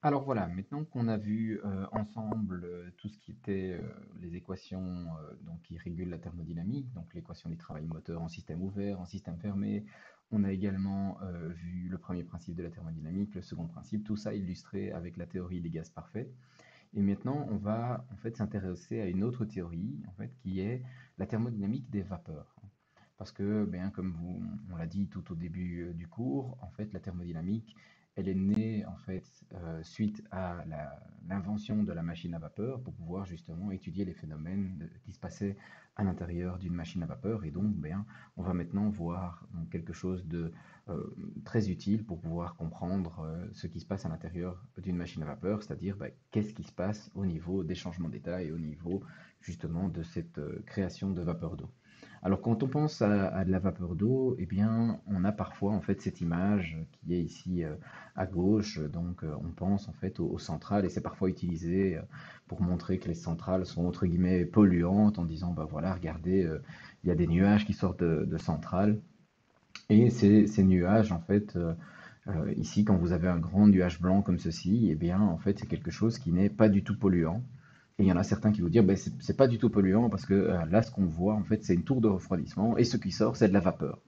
Alors voilà, maintenant qu'on a vu ensemble tout ce qui était les équations donc qui régulent la thermodynamique, donc l'équation du travail moteur en système ouvert, en système fermé, on a également vu le premier principe de la thermodynamique, le second principe, tout ça illustré avec la théorie des gaz parfaits. Et maintenant, on va en fait s'intéresser à une autre théorie en fait qui est la thermodynamique des vapeurs. Parce que, bien, comme on l'a dit tout au début du cours, en fait, la thermodynamique, elle est née en fait suite à l'invention de la machine à vapeur pour pouvoir justement étudier les phénomènes qui se passaient à l'intérieur d'une machine à vapeur. Et donc, bien, on va maintenant voir donc, quelque chose de euh, très utile pour pouvoir comprendre ce qui se passe à l'intérieur d'une machine à vapeur, c'est-à-dire ben, qu'est-ce qui se passe au niveau des changements d'état et au niveau justement de cette création de vapeur d'eau. Alors quand on pense à de la vapeur d'eau, eh bien, on a parfois en fait cette image qui est ici à gauche. Donc on pense en fait aux centrales et c'est parfois utilisé pour montrer que les centrales sont entre guillemets polluantes en disant bah voilà, regardez, il y a des nuages qui sortent de centrales et ces nuages en fait ici quand vous avez un grand nuage blanc comme ceci, eh bien en fait c'est quelque chose qui n'est pas du tout polluant. Et il y en a certains qui vont dire, ben, c'est pas du tout polluant parce que là, ce qu'on voit, en fait, c'est une tour de refroidissement et ce qui sort, c'est de la vapeur.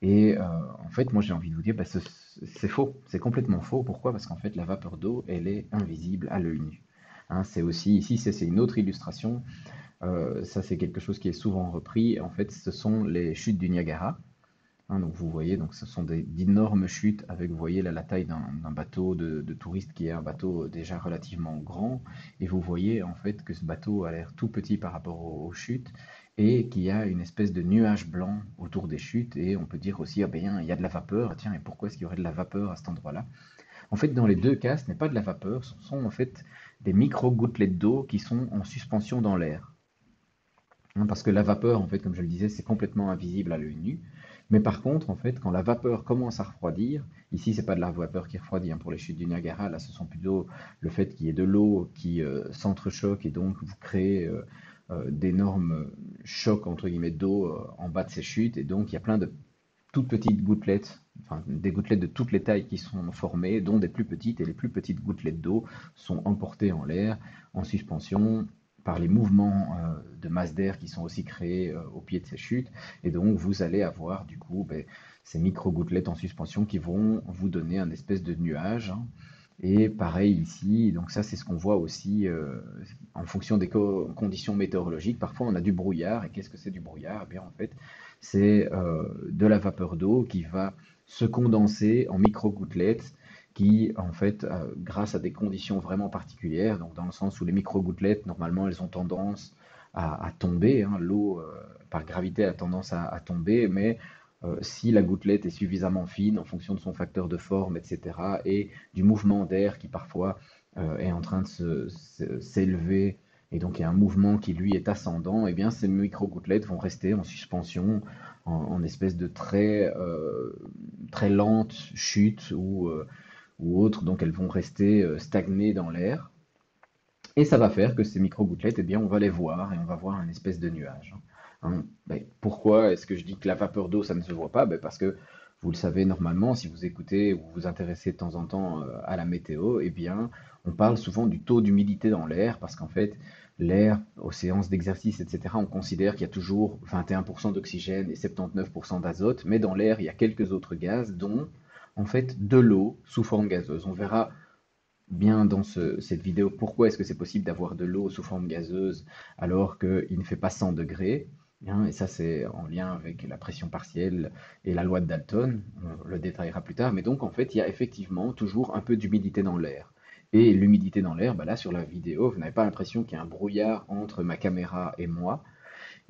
Et en fait, moi, j'ai envie de vous dire, ben, c'est faux, c'est complètement faux. Pourquoi? Parce qu'en fait, la vapeur d'eau, elle est invisible à l'œil nu. Hein, c'est aussi, ici, c'est une autre illustration. Ça, c'est quelque chose qui est souvent repris. En fait, ce sont les chutes du Niagara. Hein, donc vous voyez, donc ce sont d'énormes chutes avec, vous voyez là, la taille d'un bateau de touristes qui est un bateau déjà relativement grand. Et vous voyez en fait que ce bateau a l'air tout petit par rapport aux chutes et qu'il y a une espèce de nuage blanc autour des chutes. Et on peut dire aussi, ah ben, il y a de la vapeur. Tiens, et pourquoi est-ce qu'il y aurait de la vapeur à cet endroit-là? En fait, dans les deux cas, ce n'est pas de la vapeur, ce sont en fait des micro-gouttelettes d'eau qui sont en suspension dans l'air. Hein, parce que la vapeur, en fait, comme je le disais, c'est complètement invisible à l'œil nu. Mais par contre, en fait, quand la vapeur commence à refroidir, ici, c'est pas de la vapeur qui refroidit hein, pour les chutes du Niagara, là, ce sont plutôt le fait qu'il y ait de l'eau qui s'entrechoque et donc vous créez d'énormes chocs, entre guillemets, d'eau en bas de ces chutes. Et donc, il y a plein de toutes petites gouttelettes, enfin, des gouttelettes de toutes les tailles qui sont formées, dont des plus petites, et les plus petites gouttelettes d'eau sont emportées en l'air, en suspension, par les mouvements de masse d'air qui sont aussi créés au pied de ces chutes. Et donc, vous allez avoir du coup ben, ces micro-gouttelettes en suspension qui vont vous donner un espèce de nuage. Hein. Et pareil ici, donc ça c'est ce qu'on voit aussi en fonction des conditions météorologiques. Parfois on a du brouillard, et qu'est-ce que c'est du brouillard? Eh bien en fait c'est de la vapeur d'eau qui va se condenser en micro-gouttelettes qui, en fait, grâce à des conditions vraiment particulières, donc dans le sens où les micro-gouttelettes, normalement, elles ont tendance à tomber, hein, l'eau, par gravité, a tendance à tomber, mais si la gouttelette est suffisamment fine en fonction de son facteur de forme, etc., et du mouvement d'air qui parfois est en train de s'élever, et donc il y a un mouvement qui lui est ascendant, et bien ces micro-gouttelettes vont rester en suspension, en espèce de très lente chute ou autre, donc elles vont rester stagnées dans l'air. Et ça va faire que ces micro-gouttelettes, eh bien, on va les voir et on va voir un espèce de nuage. Hein. Ben, pourquoi est-ce que je dis que la vapeur d'eau, ça ne se voit pas? Ben, parce que vous le savez normalement, si vous écoutez ou vous vous intéressez de temps en temps à la météo, eh bien, on parle souvent du taux d'humidité dans l'air, parce qu'en fait, l'air, aux séances d'exercice, etc., on considère qu'il y a toujours 21% d'oxygène et 79% d'azote, mais dans l'air, il y a quelques autres gaz, dont, en fait, de l'eau sous forme gazeuse. On verra bien dans cette vidéo pourquoi est-ce que c'est possible d'avoir de l'eau sous forme gazeuse alors qu'il ne fait pas 100 degrés. Hein, et ça, c'est en lien avec la pression partielle et la loi de Dalton. On le détaillera plus tard. Mais donc, en fait, il y a effectivement toujours un peu d'humidité dans l'air. Et l'humidité dans l'air, bah là, sur la vidéo, vous n'avez pas l'impression qu'il y a un brouillard entre ma caméra et moi.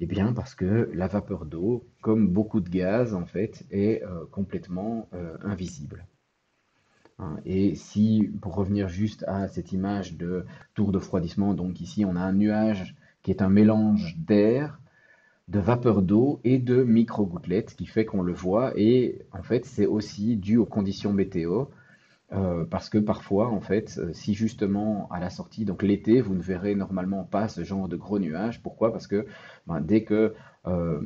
Eh bien, parce que la vapeur d'eau, comme beaucoup de gaz, en fait, est complètement invisible. Hein. Et si, pour revenir juste à cette image de tour de refroidissement, donc ici on a un nuage qui est un mélange d'air, de vapeur d'eau et de micro-gouttelettes, qui fait qu'on le voit. Et en fait, c'est aussi dû aux conditions météo, parce que parfois, en fait, si justement à la sortie, donc l'été, vous ne verrez normalement pas ce genre de gros nuages. Pourquoi? Parce que ben, dès que euh,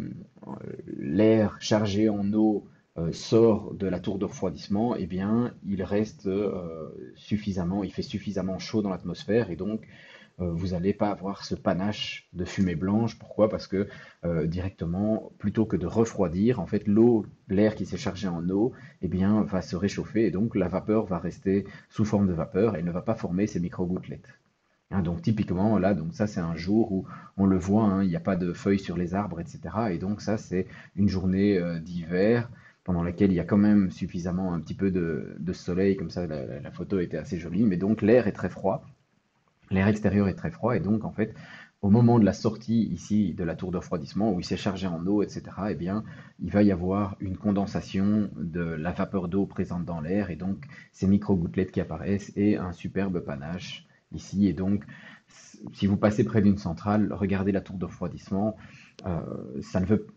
l'air chargé en eau sort de la tour de refroidissement, eh bien, il reste suffisamment, il fait suffisamment chaud dans l'atmosphère et donc vous n'allez pas avoir ce panache de fumée blanche. Pourquoi? Parce que directement, plutôt que de refroidir, en fait, l'air qui s'est chargé en eau, eh bien, va se réchauffer et donc la vapeur va rester sous forme de vapeur et ne va pas former ces micro-gouttelettes. Hein, donc typiquement, là, donc ça c'est un jour où on le voit, hein, il n'y a pas de feuilles sur les arbres, etc. Et donc ça c'est une journée d'hiver pendant laquelle il y a quand même suffisamment un petit peu de soleil, comme ça la photo était assez jolie, mais donc l'air est très froid, l'air extérieur est très froid, et donc en fait, au moment de la sortie ici de la tour de refroidissement, où il s'est chargé en eau, etc., eh bien, il va y avoir une condensation de la vapeur d'eau présente dans l'air, et donc ces micro-gouttelettes qui apparaissent, et un superbe panache ici. Et donc, si vous passez près d'une centrale, regardez la tour de refroidissement.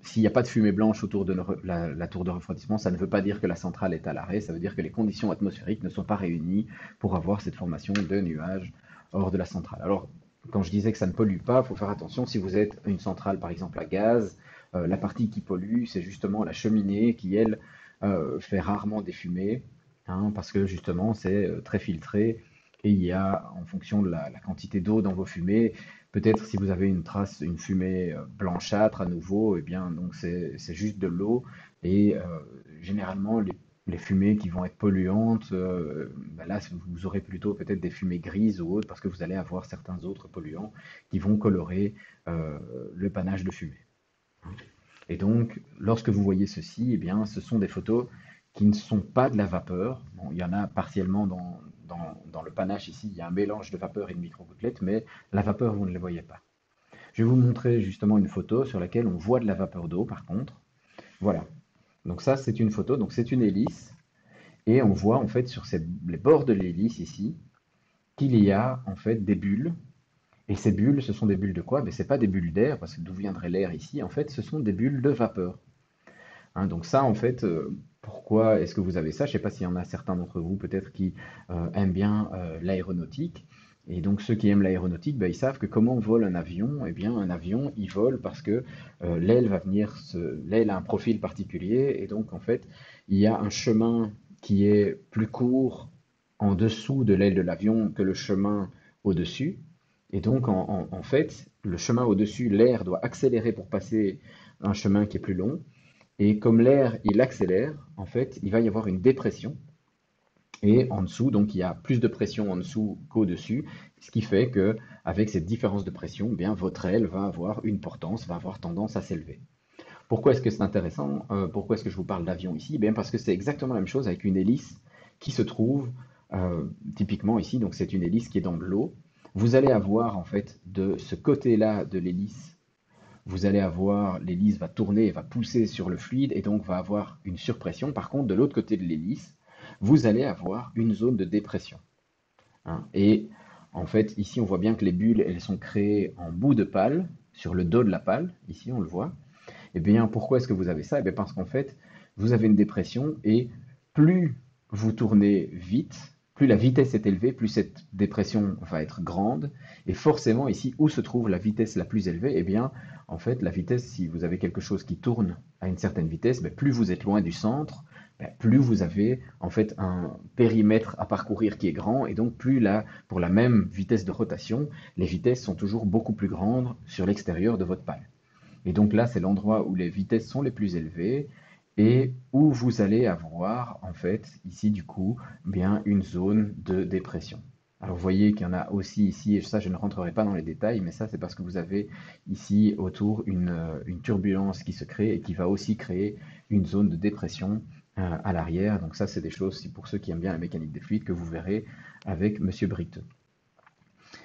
S'il n'y a pas de fumée blanche autour de la tour de refroidissement, ça ne veut pas dire que la centrale est à l'arrêt, ça veut dire que les conditions atmosphériques ne sont pas réunies pour avoir cette formation de nuages hors de la centrale. Alors, quand je disais que ça ne pollue pas, il faut faire attention. Si vous êtes une centrale, par exemple, à gaz, la partie qui pollue, c'est justement la cheminée qui, elle, fait rarement des fumées, hein, parce que justement, c'est très filtré. Et il y a, en fonction de la quantité d'eau dans vos fumées, peut-être si vous avez une trace, une fumée blanchâtre à nouveau, eh bien, donc c'est juste de l'eau. Et généralement, les fumées qui vont être polluantes, bah là, vous aurez plutôt peut-être des fumées grises ou autres, parce que vous allez avoir certains autres polluants qui vont colorer euh, le panache de fumée. Et donc, lorsque vous voyez ceci, eh bien, ce sont des photos qui ne sont pas de la vapeur. Bon, il y en a partiellement dans le panache ici, il y a un mélange de vapeur et de micro-gouttelettes, mais la vapeur, vous ne la voyez pas. Je vais vous montrer justement une photo sur laquelle on voit de la vapeur d'eau, par contre. Voilà. Donc ça, c'est une photo, donc c'est une hélice. Et on voit en fait sur les bords de l'hélice ici qu'il y a en fait des bulles. Et ces bulles, ce sont des bulles de quoi? Mais c'est pas des bulles d'air, parce que d'où viendrait l'air ici? En fait, ce sont des bulles de vapeur. Hein, donc ça, en fait, pourquoi est-ce que vous avez ça? Je ne sais pas s'il y en a certains d'entre vous peut-être qui aiment bien l'aéronautique. Et donc ceux qui aiment l'aéronautique, ben, ils savent que comment vole un avion? Eh bien, un avion, il vole parce que l'aile a un profil particulier, et donc en fait, il y a un chemin qui est plus court en dessous de l'aile de l'avion que le chemin au-dessus. Et donc, en fait, le chemin au-dessus, l'air doit accélérer pour passer un chemin qui est plus long. Et comme l'air, il accélère, en fait, il va y avoir une dépression. Et en dessous, donc il y a plus de pression en dessous qu'au-dessus, ce qui fait que avec cette différence de pression, eh bien votre aile va avoir une portance, va avoir tendance à s'élever. Pourquoi est-ce que c'est intéressant? Pourquoi est-ce que je vous parle d'avion ici? Eh bien parce que c'est exactement la même chose avec une hélice qui se trouve typiquement ici. Donc c'est une hélice qui est dans de l'eau. Vous allez avoir en fait de ce côté-là de l'hélice, vous allez avoir, l'hélice va tourner et va pousser sur le fluide et donc va avoir une surpression. Par contre, de l'autre côté de l'hélice, vous allez avoir une zone de dépression. Hein. Et en fait, ici, on voit bien que les bulles, elles sont créées en bout de pale, sur le dos de la pale. Ici, on le voit. Et bien, pourquoi est-ce que vous avez ça? Eh bien, parce qu'en fait, vous avez une dépression et plus vous tournez vite, plus la vitesse est élevée, plus cette dépression va être grande. Et forcément, ici, où se trouve la vitesse la plus élevée? Eh bien, en fait, la vitesse, si vous avez quelque chose qui tourne à une certaine vitesse, ben, plus vous êtes loin du centre, ben, plus vous avez en fait un périmètre à parcourir qui est grand, et donc plus là, pour la même vitesse de rotation, les vitesses sont toujours beaucoup plus grandes sur l'extérieur de votre pale. Et donc là, c'est l'endroit où les vitesses sont les plus élevées et où vous allez avoir, en fait, ici du coup, bien une zone de dépression. Alors vous voyez qu'il y en a aussi ici, et ça je ne rentrerai pas dans les détails, mais ça c'est parce que vous avez ici autour une turbulence qui se crée et qui va aussi créer une zone de dépression à l'arrière. Donc ça c'est des choses, pour ceux qui aiment bien la mécanique des fluides, que vous verrez avec Monsieur Britt.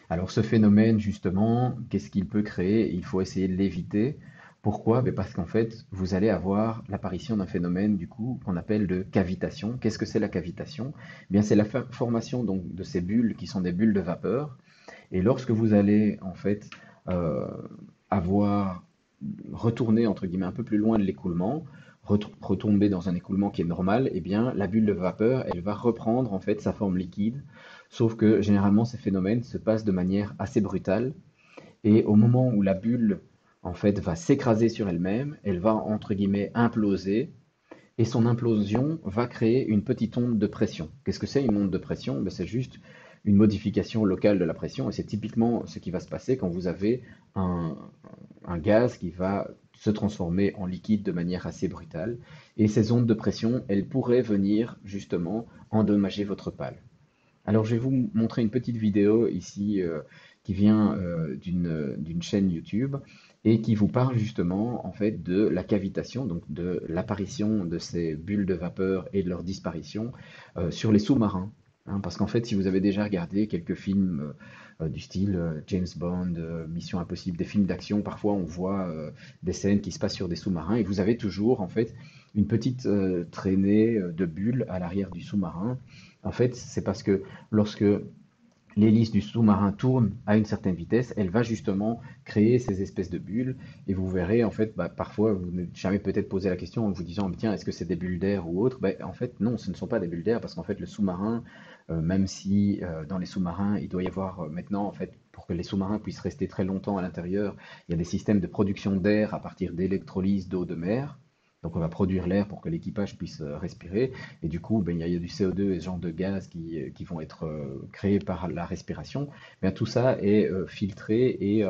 Alors ce phénomène, justement, qu'est-ce qu'il peut créer? Il faut essayer de l'éviter. Pourquoi? Ben, parce qu'en fait, vous allez avoir l'apparition d'un phénomène du coup qu'on appelle de cavitation. Qu'est-ce que c'est la cavitation? Eh bien, c'est la formation donc de ces bulles qui sont des bulles de vapeur. Et lorsque vous allez en fait euh, avoir retourné entre guillemets un peu plus loin de l'écoulement, retomber dans un écoulement qui est normal, eh bien la bulle de vapeur, elle va reprendre en fait sa forme liquide. Sauf que généralement ces phénomènes se passent de manière assez brutale et au moment où la bulle en fait va s'écraser sur elle-même, elle va entre guillemets imploser et son implosion va créer une petite onde de pression. Qu'est-ce que c'est une onde de pression? Ben, c'est juste une modification locale de la pression, et c'est typiquement ce qui va se passer quand vous avez un, un gaz qui va se transformer en liquide de manière assez brutale. Et ces ondes de pression, elles pourraient venir justement endommager votre pale. Alors, je vais vous montrer une petite vidéo ici qui vient d'une chaîne YouTube et qui vous parle justement en fait de la cavitation, donc de l'apparition de ces bulles de vapeur et de leur disparition sur les sous-marins. Hein, parce qu'en fait, si vous avez déjà regardé quelques films du style James Bond, Mission Impossible, des films d'action, parfois on voit des scènes qui se passent sur des sous-marins et vous avez toujours en fait une petite traînée de bulles à l'arrière du sous-marin. En fait, c'est parce que lorsque l'hélice du sous-marin tourne à une certaine vitesse, elle va justement créer ces espèces de bulles. Et vous verrez, en fait, bah, parfois, vous n'avez jamais peut-être posé la question en vous disant, tiens, est-ce que c'est des bulles d'air ou autre? Bah, en fait, non, ce ne sont pas des bulles d'air parce qu'en fait, le sous-marin, même si dans les sous-marins, il doit y avoir maintenant, en fait, pour que les sous-marins puissent rester très longtemps à l'intérieur, il y a des systèmes de production d'air à partir d'électrolyse d'eau de mer. Donc on va produire l'air pour que l'équipage puisse respirer. Et du coup, ben, il y a du CO2 et ce genre de gaz qui vont être créés par la respiration. Bien, tout ça est filtré et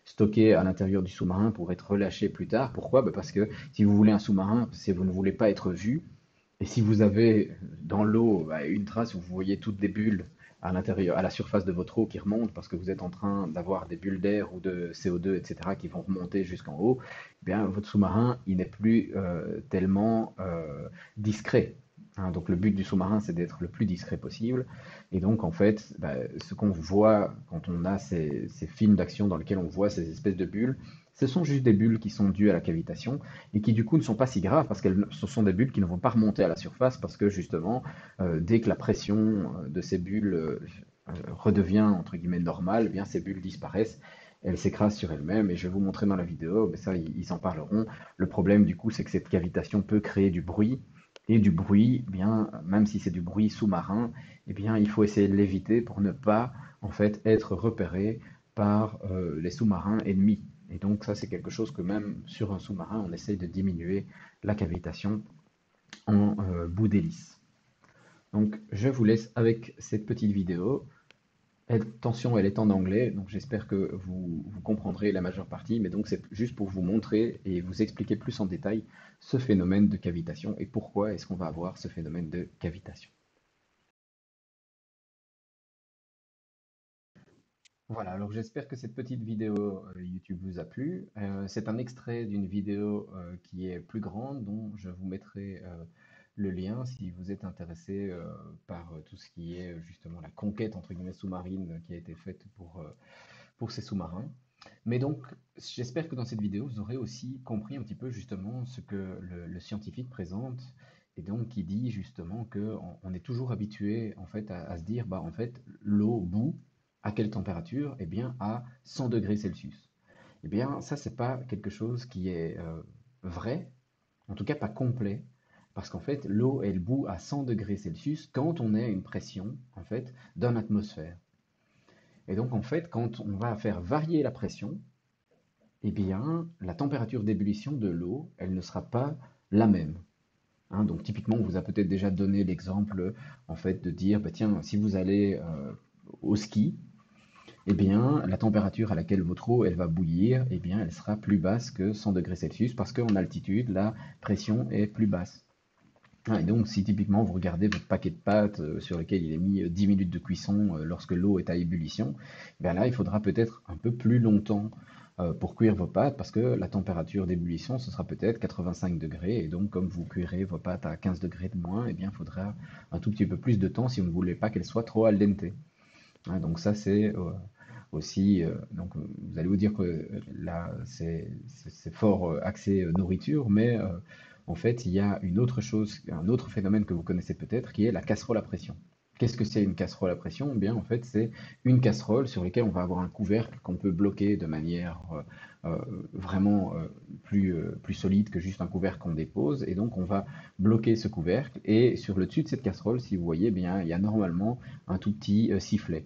stocké à l'intérieur du sous-marin pour être relâché plus tard. Pourquoi? Ben, parce que si vous voulez un sous-marin, si vous ne voulez pas être vu, et si vous avez dans l'eau une trace où vous voyez toutes des bulles à l'intérieur, à la surface de votre eau qui remontent parce que vous êtes en train d'avoir des bulles d'air ou de CO2, etc., qui vont remonter jusqu'en haut, eh bien votre sous-marin, il n'est plus tellement discret. Hein, donc le but du sous-marin, c'est d'être le plus discret possible. Et donc en fait, ce qu'on voit quand on a ces films d'action dans lesquels on voit ces espèces de bulles, ce sont juste des bulles qui sont dues à la cavitation et qui du coup ne sont pas si graves parce que ce sont des bulles qui ne vont pas remonter à la surface parce que justement, dès que la pression de ces bulles redevient entre guillemets normale, eh bien ces bulles disparaissent, elles s'écrasent sur elles-mêmes et je vais vous montrer dans la vidéo, mais ça ils en parleront. Le problème du coup c'est que cette cavitation peut créer du bruit et du bruit, eh bien même si c'est du bruit sous-marin, eh bien il faut essayer de l'éviter pour ne pas en fait être repéré par les sous-marins ennemis. Et donc ça, c'est quelque chose que même sur un sous-marin, on essaye de diminuer la cavitation en bout d'hélice. Donc je vous laisse avec cette petite vidéo. Attention, elle est en anglais, donc j'espère que vous comprendrez la majeure partie, mais donc c'est juste pour vous montrer et vous expliquer plus en détail ce phénomène de cavitation et pourquoi est-ce qu'on va avoir ce phénomène de cavitation. Voilà, alors j'espère que cette petite vidéo YouTube vous a plu. C'est un extrait d'une vidéo qui est plus grande dont je vous mettrai le lien si vous êtes intéressé par tout ce qui est justement la conquête entre guillemets sous-marine qui a été faite pour ces sous-marins. Mais donc, j'espère que dans cette vidéo, vous aurez aussi compris un petit peu justement ce que le scientifique présente et donc qui dit justement que on est toujours habitué en fait à se dire bah en fait l'eau bout à quelle température? Eh bien à 100 degrés Celsius. Eh bien ça c'est pas quelque chose qui est vrai, en tout cas pas complet, parce qu'en fait l'eau elle bout à 100 degrés Celsius quand on est à une pression en fait d'une atmosphère. Et donc en fait quand on va faire varier la pression, eh bien, la température d'ébullition de l'eau, elle ne sera pas la même. Hein, donc typiquement, on vous a peut-être déjà donné l'exemple en fait de dire, bah, tiens, si vous allez au ski, eh bien, la température à laquelle votre eau elle va bouillir, eh bien, elle sera plus basse que 100 degrés Celsius parce qu'en altitude, la pression est plus basse. Ah, et donc, si typiquement vous regardez votre paquet de pâtes sur lequel il est mis 10 minutes de cuisson lorsque l'eau est à ébullition, ben là, il faudra peut-être un peu plus longtemps pour cuire vos pâtes parce que la température d'ébullition, ce sera peut-être 85 degrés. Et donc, comme vous cuirez vos pâtes à 15 degrés de moins, eh bien, il faudra un tout petit peu plus de temps si vous ne voulez pas qu'elles soient trop al dente. Hein, donc, ça, c'est aussi. Donc, vous allez vous dire que là, c'est fort axé nourriture, mais en fait, il y a une autre chose, un autre phénomène que vous connaissez peut-être, qui est la casserole à pression. Qu'est-ce que c'est une casserole à pression? Eh bien, en fait, c'est une casserole sur laquelle on va avoir un couvercle qu'on peut bloquer de manière euh, vraiment plus solide que juste un couvercle qu'on dépose. Et donc, on va bloquer ce couvercle. Et sur le dessus de cette casserole, si vous voyez, eh bien, il y a normalement un tout petit sifflet.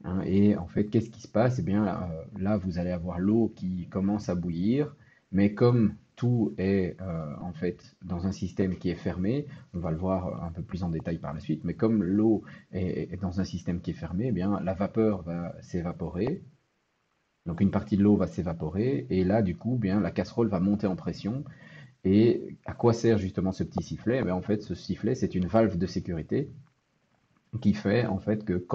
Hein. Et en fait, qu'est-ce qui se passe? Eh bien, là, vous allez avoir l'eau qui commence à bouillir, mais comme tout est en fait dans un système qui est fermé, on va le voir un peu plus en détail par la suite, mais comme l'eau est dans un système qui est fermé, eh bien la vapeur va s'évaporer, donc une partie de l'eau va s'évaporer, et là du coup, bien la casserole va monter en pression. Et à quoi sert justement ce petit sifflet? Eh bien, en fait, ce sifflet, c'est une valve de sécurité qui fait en fait que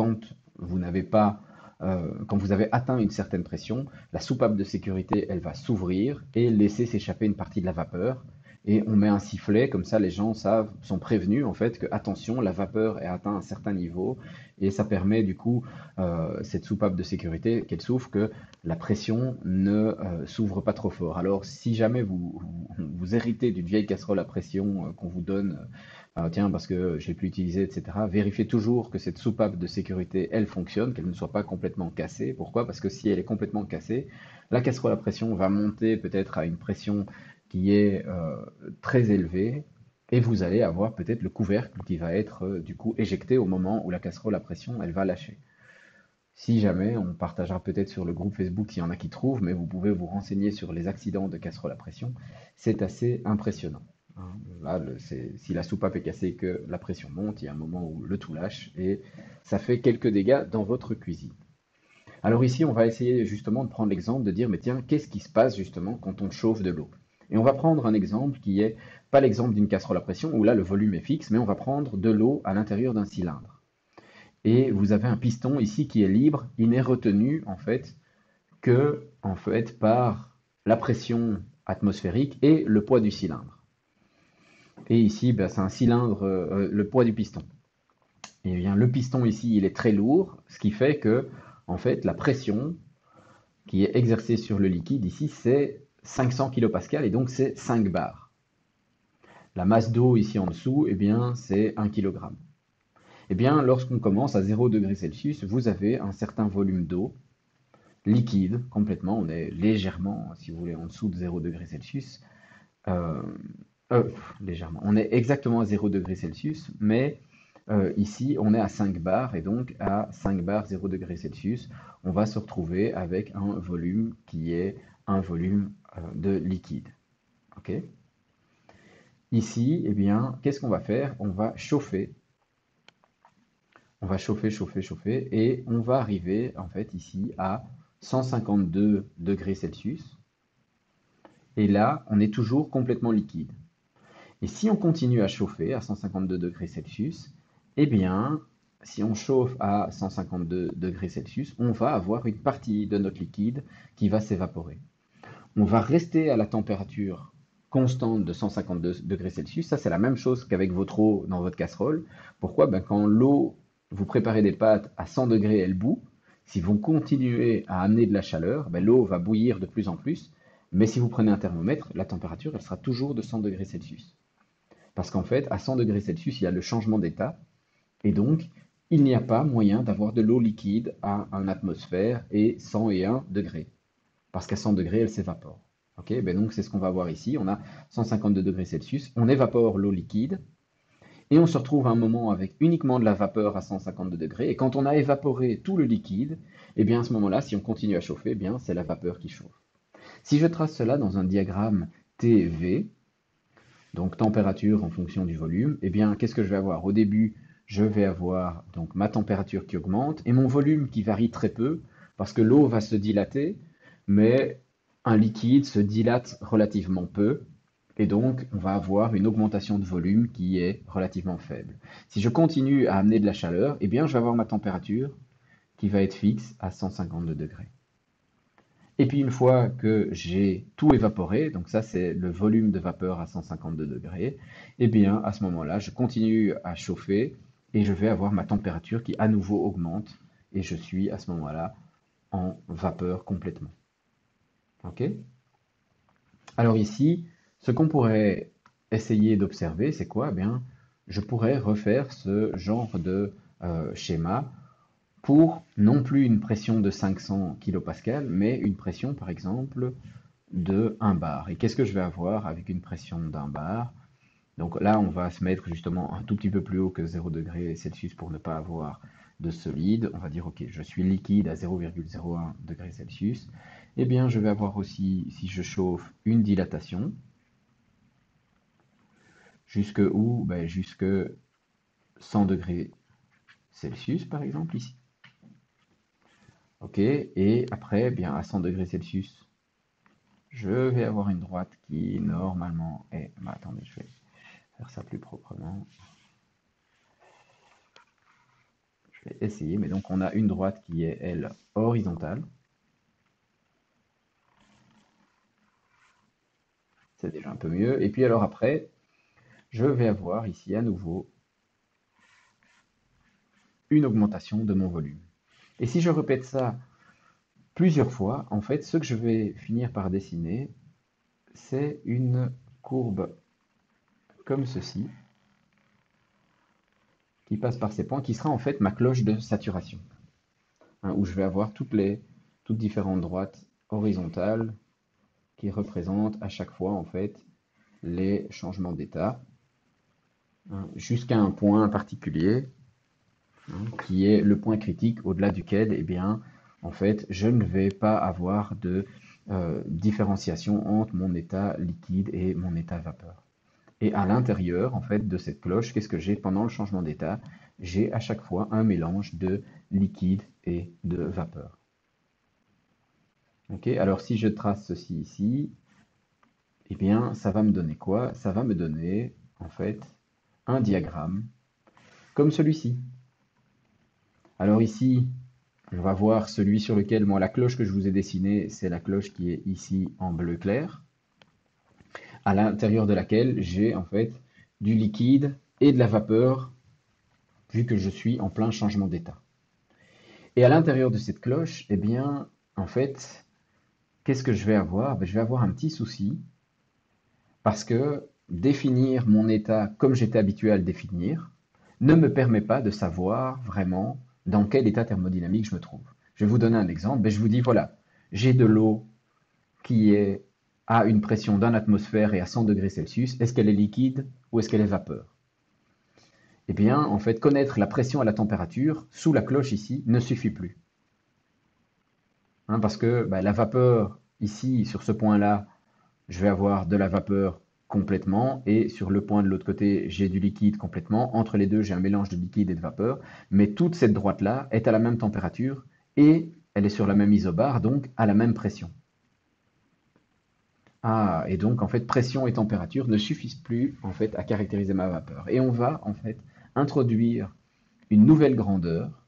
vous n'avez pas, quand vous avez atteint une certaine pression, la soupape de sécurité, elle va s'ouvrir et laisser s'échapper une partie de la vapeur. Et on met un sifflet, comme ça les gens savent, sont prévenus en fait que attention, la vapeur est atteint un certain niveau et ça permet du coup cette soupape de sécurité qu'elle s'ouvre, que la pression ne s'ouvre pas trop fort. Alors si jamais vous héritez d'une vieille casserole à pression qu'on vous donne tiens, parce que je l'ai plus utilisé, etc. Vérifiez toujours que cette soupape de sécurité, elle fonctionne, qu'elle ne soit pas complètement cassée. Pourquoi? Parce que si elle est complètement cassée, la casserole à pression va monter peut-être à une pression qui est très élevée, et vous allez avoir peut-être le couvercle qui va être du coup éjecté au moment où la casserole à pression, elle va lâcher. Si jamais, on partagera peut-être sur le groupe Facebook s'il y en a qui trouvent, mais vous pouvez vous renseigner sur les accidents de casserole à pression. C'est assez impressionnant. Hein. Là, si la soupape est cassée et que la pression monte, il y a un moment où le tout lâche et ça fait quelques dégâts dans votre cuisine. Alors ici, on va essayer justement de prendre l'exemple de dire, mais tiens, qu'est-ce qui se passe justement quand on chauffe de l'eau? Et on va prendre un exemple qui est pas l'exemple d'une casserole à pression où là le volume est fixe, mais on va prendre de l'eau à l'intérieur d'un cylindre. Et vous avez un piston ici qui est libre, il n'est retenu en fait que en fait par la pression atmosphérique et le poids du cylindre. Et ici, ben, c'est un cylindre, le poids du piston. Et bien le piston ici, il est très lourd, ce qui fait que en fait la pression qui est exercée sur le liquide ici, c'est 500 kPa et donc c'est 5 bars. La masse d'eau ici en dessous, eh bien c'est 1 kg. Eh bien, lorsqu'on commence à 0 degré Celsius, vous avez un certain volume d'eau liquide complètement. On est légèrement, si vous voulez, en dessous de 0 degré Celsius. Euh, légèrement. On est exactement à 0 degré Celsius, mais ici, on est à 5 bars, et donc à 5 bars 0 degré Celsius, on va se retrouver avec un volume qui est un volume de liquide. Ok. Ici, eh bien, qu'est-ce qu'on va faire? On va chauffer. On va chauffer, chauffer, chauffer, et on va arriver en fait ici à 152 degrés Celsius. Et là, on est toujours complètement liquide. Et si on continue à chauffer à 152 degrés Celsius, eh bien, si on chauffe à 152 degrés Celsius, on va avoir une partie de notre liquide qui va s'évaporer. On va rester à la température constante de 152 degrés Celsius. Ça, c'est la même chose qu'avec votre eau dans votre casserole. Pourquoi? Ben, quand l'eau, vous préparez des pâtes à 100 degrés, elle bout. Si vous continuez à amener de la chaleur, ben, l'eau va bouillir de plus en plus. Mais si vous prenez un thermomètre, la température, elle sera toujours de 100 degrés Celsius. Parce qu'en fait, à 100 degrés Celsius, il y a le changement d'état. Et donc, il n'y a pas moyen d'avoir de l'eau liquide à 1 atmosphère et 101 degrés. Parce qu'à 100 degrés, elle s'évapore. Ok, ben donc c'est ce qu'on va voir ici. On a 152 degrés Celsius, on évapore l'eau liquide et on se retrouve à un moment avec uniquement de la vapeur à 152 degrés. Et quand on a évaporé tout le liquide, eh bien à ce moment-là, si on continue à chauffer, eh bien c'est la vapeur qui chauffe. Si je trace cela dans un diagramme TV, donc température en fonction du volume, eh bien qu'est-ce que je vais avoir? Au début, je vais avoir donc ma température qui augmente et mon volume qui varie très peu parce que l'eau va se dilater, mais un liquide se dilate relativement peu et donc on va avoir une augmentation de volume qui est relativement faible. Si je continue à amener de la chaleur, eh bien je vais avoir ma température qui va être fixe à 152 degrés. Et puis une fois que j'ai tout évaporé, donc ça c'est le volume de vapeur à 152 degrés, et bien à ce moment-là, je continue à chauffer et je vais avoir ma température qui à nouveau augmente et je suis à ce moment-là en vapeur complètement. Ok? Alors ici, ce qu'on pourrait essayer d'observer, c'est quoi? Eh bien, je pourrais refaire ce genre de schéma pour non plus une pression de 500 kPa, mais une pression par exemple de 1 bar. Et qu'est-ce que je vais avoir avec une pression d'1 bar? Donc là, on va se mettre justement un tout petit peu plus haut que 0 degré Celsius pour ne pas avoir de solide. On va dire, ok, je suis liquide à 0,01 degré Celsius. Eh bien, je vais avoir aussi, si je chauffe, une dilatation. Jusque où? Ben, jusque 100 degrés Celsius, par exemple, ici. OK, et après, bien, à 100 degrés Celsius, je vais avoir une droite qui, normalement, est... bah, attendez, je vais faire ça plus proprement. Je vais essayer, mais donc on a une droite qui est, elle, horizontale. C'est déjà un peu mieux. Et puis alors après, je vais avoir ici à nouveau une augmentation de mon volume. Et si je répète ça plusieurs fois, en fait, ce que je vais finir par dessiner, c'est une courbe comme ceci, qui passe par ces points, qui sera en fait ma cloche de saturation, hein, où je vais avoir toutes différentes droites horizontales qui représentent à chaque fois en fait les changements d'état, hein, jusqu'à un point particulier, hein, qui est le point critique au-delà duquel, eh bien, en fait, je ne vais pas avoir de différenciation entre mon état liquide et mon état vapeur. Et à l'intérieur, en fait, de cette cloche, qu'est-ce que j'ai pendant le changement d'état? J'ai à chaque fois un mélange de liquide et de vapeur. Ok, alors si je trace ceci ici, eh bien, ça va me donner quoi? Ça va me donner, en fait, un diagramme comme celui-ci. Alors ici, on va voir celui sur lequel, moi, la cloche que je vous ai dessinée, c'est la cloche qui est ici en bleu clair, à l'intérieur de laquelle j'ai, en fait, du liquide et de la vapeur, vu que je suis en plein changement d'état. Et à l'intérieur de cette cloche, eh bien, en fait, qu'est-ce que je vais avoir? Ben, je vais avoir un petit souci, parce que définir mon état comme j'étais habitué à le définir ne me permet pas de savoir vraiment dans quel état thermodynamique je me trouve. Je vais vous donner un exemple. Ben, je vous dis, voilà, j'ai de l'eau qui est à une pression d'un atmosphère et à 100 degrés Celsius. Est-ce qu'elle est liquide ou est-ce qu'elle est vapeur? Eh bien, en fait, connaître la pression et la température sous la cloche ici ne suffit plus. Hein, parce que bah, la vapeur, ici, sur ce point-là, je vais avoir de la vapeur complètement, et sur le point de l'autre côté, j'ai du liquide complètement. Entre les deux, j'ai un mélange de liquide et de vapeur, mais toute cette droite-là est à la même température, et elle est sur la même isobare, donc à la même pression. Ah, et donc en fait, pression et température ne suffisent plus en fait à caractériser ma vapeur. Et on va en fait introduire une nouvelle grandeur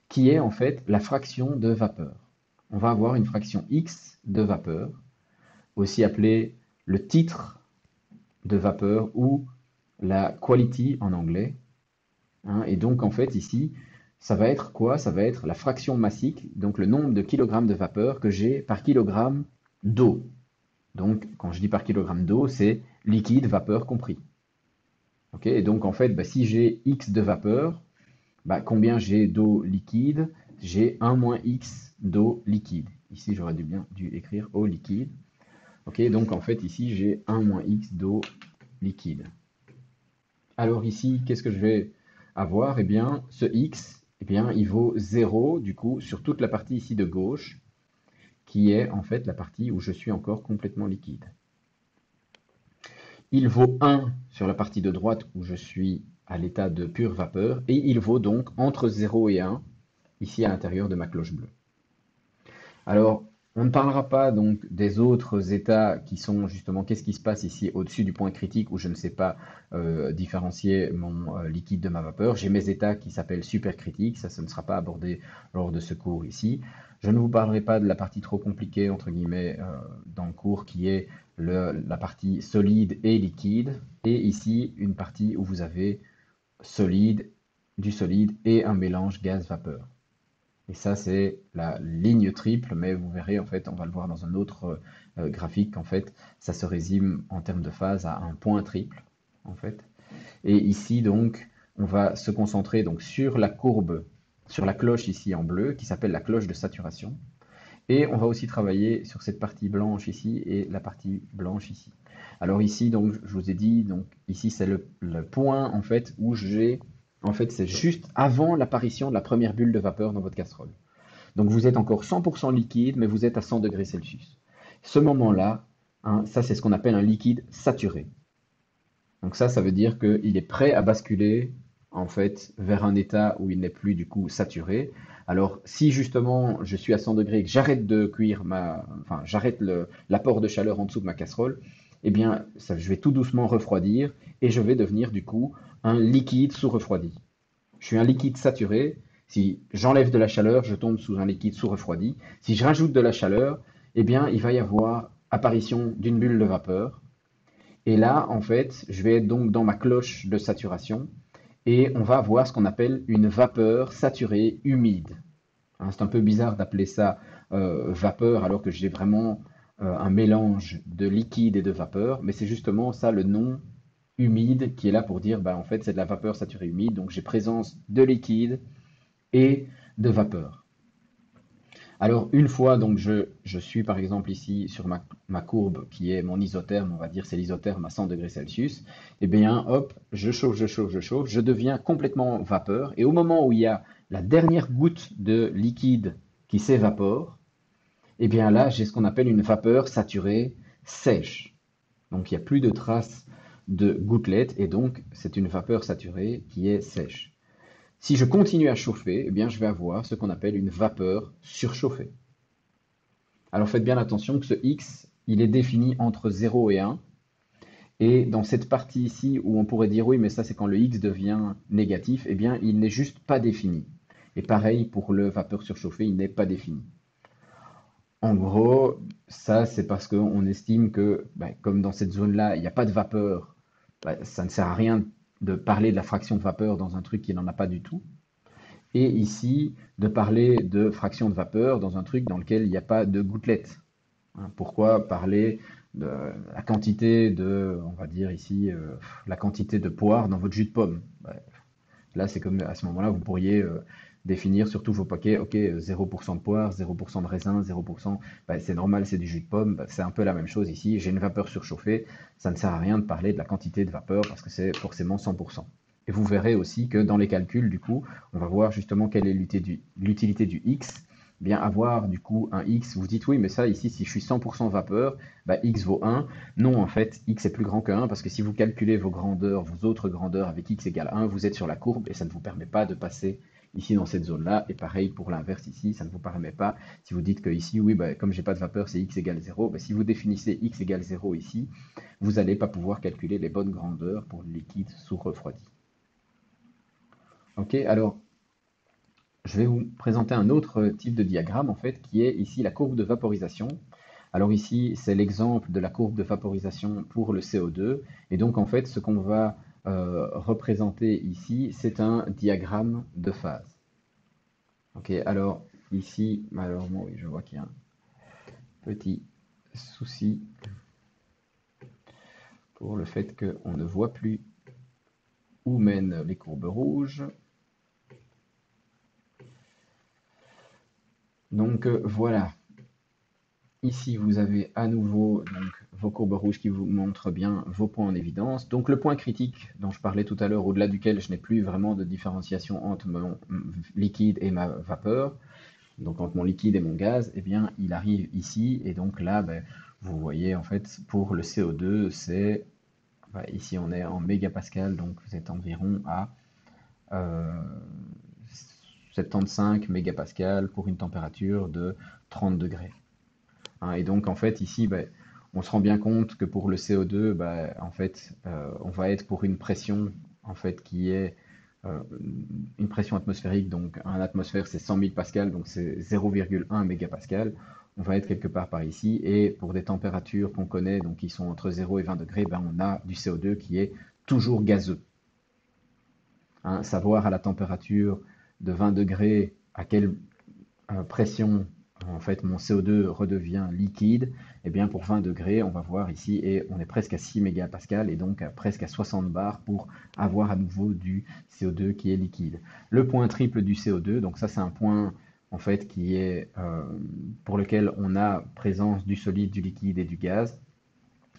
qui est en fait la fraction de vapeur. On va avoir une fraction x de vapeur, aussi appelée le titre de vapeur ou la quality en anglais, hein. Et donc en fait ici, ça va être quoi? Ça va être la fraction massique, donc le nombre de kilogrammes de vapeur que j'ai par kilogramme d'eau. Donc quand je dis par kilogramme d'eau, c'est liquide, vapeur compris. Ok, et donc en fait, bah, si j'ai x de vapeur, bah, combien j'ai d'eau liquide? J'ai 1 moins x d'eau liquide. Ici, j'aurais bien dû écrire eau liquide. Ok, donc en fait, ici, j'ai 1 moins x d'eau liquide. Alors ici, qu'est-ce que je vais avoir? Eh bien, ce x, eh bien, il vaut 0, du coup, sur toute la partie ici de gauche, qui est en fait la partie où je suis encore complètement liquide. Il vaut 1 sur la partie de droite où je suis à l'état de pure vapeur, et il vaut donc entre 0 et 1, ici à l'intérieur de ma cloche bleue. Alors, on ne parlera pas donc des autres états qui sont justement qu'est-ce qui se passe ici au-dessus du point critique où je ne sais pas différencier mon liquide de ma vapeur. J'ai mes états qui s'appellent supercritiques, ça ne sera pas abordé lors de ce cours ici. Je ne vous parlerai pas de la partie trop compliquée entre guillemets dans le cours qui est la partie solide et liquide, et ici une partie où vous avez solide, du solide et un mélange gaz-vapeur. Et ça, c'est la ligne triple, mais vous verrez, en fait, on va le voir dans un autre graphique, en fait, ça se résume en termes de phase à un point triple, en fait. Et ici, donc, on va se concentrer donc sur la courbe, sur la cloche ici en bleu, qui s'appelle la cloche de saturation. Et on va aussi travailler sur cette partie blanche ici et la partie blanche ici. Alors ici, donc, je vous ai dit, donc ici c'est le point en fait où j'ai, en fait, c'est juste avant l'apparition de la première bulle de vapeur dans votre casserole. Donc vous êtes encore 100% liquide, mais vous êtes à 100 degrés Celsius. Ce moment-là, hein, ça c'est ce qu'on appelle un liquide saturé. Donc ça veut dire qu'il est prêt à basculer en fait vers un état où il n'est plus du coup saturé. Alors si justement je suis à 100 degrés et que j'arrête de cuire enfin j'arrête l'apport de chaleur en dessous de ma casserole, eh bien je vais tout doucement refroidir et je vais devenir du coup un liquide sous-refroidi. Je suis un liquide saturé. Si j'enlève de la chaleur, je tombe sous un liquide sous-refroidi. Si je rajoute de la chaleur, eh bien il va y avoir apparition d'une bulle de vapeur et là, en fait, je vais être donc dans ma cloche de saturation et on va avoir ce qu'on appelle une vapeur saturée humide. Hein, c'est un peu bizarre d'appeler ça vapeur alors que j'ai vraiment un mélange de liquide et de vapeur, mais c'est justement ça le nom humide qui est là pour dire, bah, en fait, c'est de la vapeur saturée humide, donc j'ai présence de liquide et de vapeur. Alors, une fois, donc, je suis par exemple ici sur ma courbe qui est mon isotherme, on va dire c'est l'isotherme à 100 degrés Celsius, et bien, hop, je chauffe, je chauffe, je chauffe, je deviens complètement vapeur, et au moment où il y a la dernière goutte de liquide qui s'évapore, et bien là, j'ai ce qu'on appelle une vapeur saturée sèche. Donc, il n'y a plus de traces de gouttelettes, et donc, c'est une vapeur saturée qui est sèche. Si je continue à chauffer, eh bien, je vais avoir ce qu'on appelle une vapeur surchauffée. Alors faites bien attention que ce x, il est défini entre 0 et 1. Et dans cette partie ici où on pourrait dire oui, mais ça c'est quand le x devient négatif, eh bien il n'est juste pas défini. Et pareil pour le vapeur surchauffée, il n'est pas défini. En gros, ça c'est parce qu'on estime que comme dans cette zone-là, il n'y a pas de vapeur, ça ne sert à rien de parler de la fraction de vapeur dans un truc qui n'en a pas du tout. Et ici, de parler de fraction de vapeur dans un truc dans lequel il n'y a pas de gouttelettes. Hein, pourquoi parler de la quantité de, on va dire ici, la quantité de poire dans votre jus de pomme? Là, c'est comme à ce moment-là, vous pourriez définir sur tous vos paquets, ok, 0% de poire, 0% de raisin, 0%, c'est normal, c'est du jus de pomme, c'est un peu la même chose ici. J'ai une vapeur surchauffée, ça ne sert à rien de parler de la quantité de vapeur parce que c'est forcément 100%. Et vous verrez aussi que dans les calculs, du coup, on va voir justement quelle est l'utilité du x. Bien avoir du coup un x, vous dites oui, mais ça ici, si je suis 100% vapeur, x vaut 1. Non, en fait, x est plus grand que 1 parce que si vous calculez vos grandeurs, vos autres grandeurs avec x égale 1, vous êtes sur la courbe et ça ne vous permet pas de passer ici dans cette zone-là. Et pareil pour l'inverse ici, ça ne vous permet pas. Si vous dites que ici, oui, comme j'ai pas de vapeur, c'est x égale 0, si vous définissez x égale 0 ici, vous n'allez pas pouvoir calculer les bonnes grandeurs pour le liquide sous refroidi. Ok, alors je vais vous présenter un autre type de diagramme en fait qui est ici la courbe de vaporisation. Alors ici, c'est l'exemple de la courbe de vaporisation pour le CO2. Et donc en fait, ce qu'on va représenter ici, c'est un diagramme de phase. Ok, alors ici, malheureusement, oui, je vois qu'il y a un petit souci pour le fait qu'on ne voit plus où mènent les courbes rouges. Donc voilà. Ici, vous avez à nouveau donc, vos courbes rouges qui vous montrent bien vos points en évidence. Donc le point critique dont je parlais tout à l'heure, au-delà duquel je n'ai plus vraiment de différenciation entre mon liquide et ma vapeur, donc entre mon liquide et mon gaz, eh bien il arrive ici. Et donc là, vous voyez en fait pour le CO2, c'est ici on est en mégapascal, donc vous êtes environ à 75 mégapascal pour une température de 30 degrés. Hein, et donc, en fait, ici, on se rend bien compte que pour le CO2, en fait, on va être pour une pression en fait, qui est euh, une pression atmosphérique. Donc, un atmosphère, c'est 100 000 pascal, donc c'est 0,1 mégapascal. On va être quelque part par ici. Et pour des températures qu'on connaît, donc qui sont entre 0 et 20 degrés, on a du CO2 qui est toujours gazeux. Hein, savoir à la température de 20 degrés à quelle pression, en fait, mon CO2 redevient liquide, et bien pour 20 degrés, on va voir ici, et on est presque à 6 mégapascal, et donc presque à 60 bars pour avoir à nouveau du CO2 qui est liquide. Le point triple du CO2, donc ça c'est un point en fait qui est pour lequel on a présence du solide, du liquide et du gaz.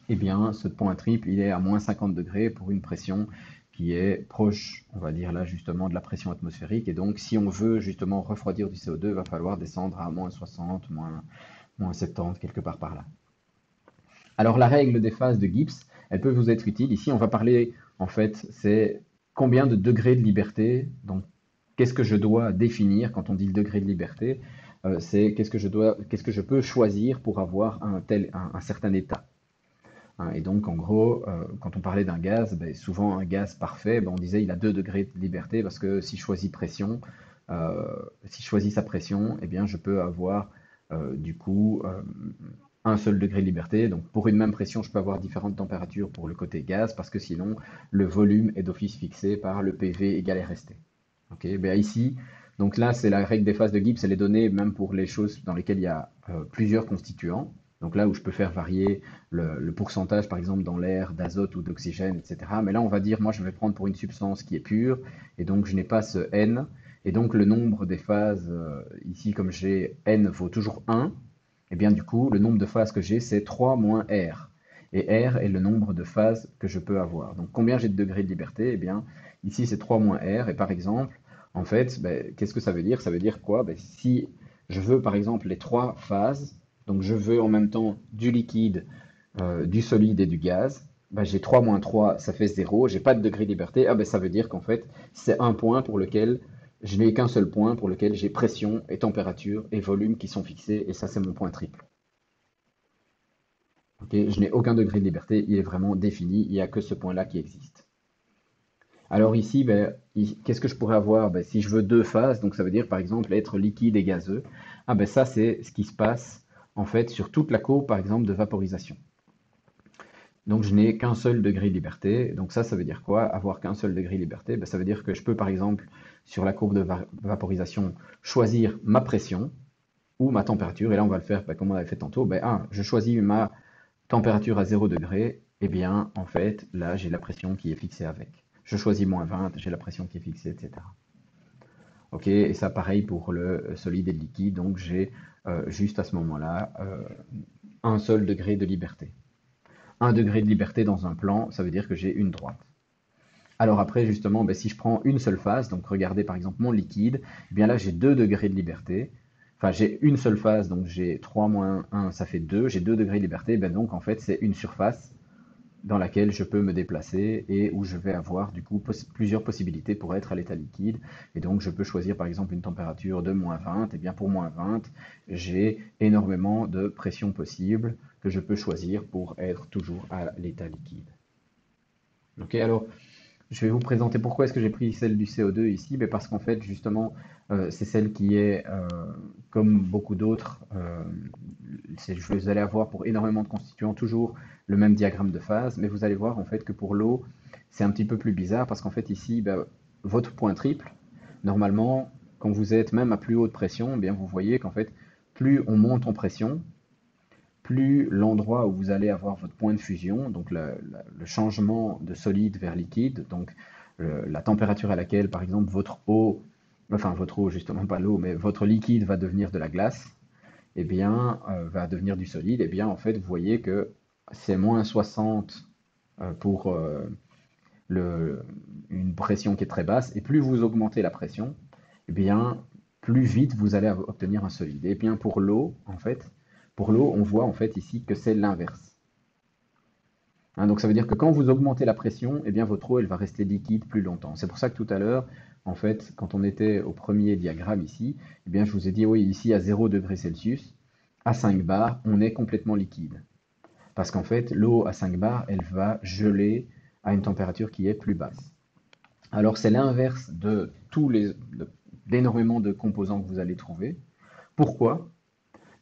Eh bien, ce point triple, il est à moins 50 degrés pour une pression qui est proche, on va dire là justement, de la pression atmosphérique. Et donc, si on veut justement refroidir du CO2, il va falloir descendre à moins 60, moins 70, quelque part par là. Alors, la règle des phases de Gibbs, elles peuvent vous être utiles. Ici, on va parler, en fait, c'est combien de degrés de liberté, donc qu'est-ce que je dois définir quand on dit le degré de liberté, c'est qu'est-ce que je peux choisir pour avoir un certain état. Hein. Et donc, en gros, quand on parlait d'un gaz, ben, souvent un gaz parfait, ben, on disait il a 2 degrés de liberté parce que si je choisis pression, euh, si je choisis sa pression, eh bien, je peux avoir du coup un seul degré de liberté. Donc, pour une même pression, je peux avoir différentes températures pour le côté gaz parce que sinon, le volume est d'office fixé par le PV égale RST. Ok, ben ici, donc là, c'est la règle des phases de Gibbs, elle est donnée même pour les choses dans lesquelles il y a plusieurs constituants. Donc là où je peux faire varier le pourcentage, par exemple, dans l'air d'azote ou d'oxygène, etc. Mais là, on va dire, moi, je vais prendre pour une substance qui est pure, et donc je n'ai pas ce N. Et donc le nombre des phases, ici, comme j'ai N vaut toujours 1, et bien du coup, le nombre de phases que j'ai, c'est 3 moins R. Et R est le nombre de phases que je peux avoir. Donc combien j'ai de degrés de liberté? Eh bien, ici, c'est 3 moins R. Et par exemple, en fait, ben, qu'est-ce que ça veut dire? Ça veut dire quoi? Ben, si je veux, par exemple, les 3 phases, donc je veux en même temps du liquide, du solide et du gaz, ben, j'ai 3 moins 3, ça fait 0. J'ai pas de degré de liberté. Ah ben, ça veut dire qu'en fait, c'est un point pour lequel je n'ai qu'un seul point pour lequel j'ai pression et température et volume qui sont fixés, et ça, c'est mon point triple. Ok, je n'ai aucun degré de liberté, il est vraiment défini, il n'y a que ce point-là qui existe. Alors ici, ben, qu'est-ce que je pourrais avoir? Ben, si je veux 2 phases, donc ça veut dire par exemple être liquide et gazeux, ah ben ça c'est ce qui se passe en fait sur toute la courbe par exemple de vaporisation. Donc je n'ai qu'un seul degré de liberté. Donc ça veut dire quoi? Avoir qu'un seul degré de liberté, ben, ça veut dire que je peux par exemple sur la courbe de vaporisation choisir ma pression ou ma température. Et là on va le faire ben, comme on avait fait tantôt. Ben, je choisis ma température à 0 degré. Et bien en fait là j'ai la pression qui est fixée avec. Je choisis -20, j'ai la pression qui est fixée, etc. Ok, et ça pareil pour le solide et le liquide. Donc j'ai juste à ce moment-là un seul degré de liberté. Un degré de liberté dans un plan, ça veut dire que j'ai une droite. Alors après, justement, ben, si je prends une seule phase, donc regardez par exemple mon liquide, eh bien là j'ai 2 degrés de liberté. Enfin, j'ai une seule phase, donc j'ai 3 moins 1, ça fait 2. J'ai 2 degrés de liberté, ben donc en fait c'est une surface dans laquelle je peux me déplacer et où je vais avoir du coup plusieurs possibilités pour être à l'état liquide. Et donc je peux choisir par exemple une température de -20. Et bien pour -20, j'ai énormément de pression possible que je peux choisir pour être toujours à l'état liquide. Ok, alors je vais vous présenter pourquoi est-ce que j'ai pris celle du CO2 ici. Ben parce qu'en fait, justement, c'est celle qui est, comme beaucoup d'autres, vous allez avoir pour énormément de constituants toujours le même diagramme de phase, mais vous allez voir en fait que pour l'eau, c'est un petit peu plus bizarre parce qu'en fait ici, ben, votre point triple, normalement, quand vous êtes même à plus haute pression, eh bien vous voyez qu'en fait, plus on monte en pression, plus l'endroit où vous allez avoir votre point de fusion, donc le changement de solide vers liquide, donc la température à laquelle, par exemple, votre eau, justement pas l'eau, mais votre liquide va devenir de la glace, eh bien, va devenir du solide, eh bien, en fait, vous voyez que c'est -60 pour le, une pression qui est très basse, et plus vous augmentez la pression, eh bien, plus vite vous allez obtenir un solide. Et bien pour l'eau, en fait, pour l'eau, on voit en fait ici que c'est l'inverse. Hein, donc ça veut dire que quand vous augmentez la pression, eh bien votre eau elle va rester liquide plus longtemps. C'est pour ça que tout à l'heure, en fait, quand on était au premier diagramme ici, eh bien je vous ai dit oui, ici à 0 degré Celsius, à 5 bars, on est complètement liquide. Parce qu'en fait, l'eau à 5 bars, elle va geler à une température qui est plus basse. Alors c'est l'inverse de d'énormément de composants que vous allez trouver. Pourquoi?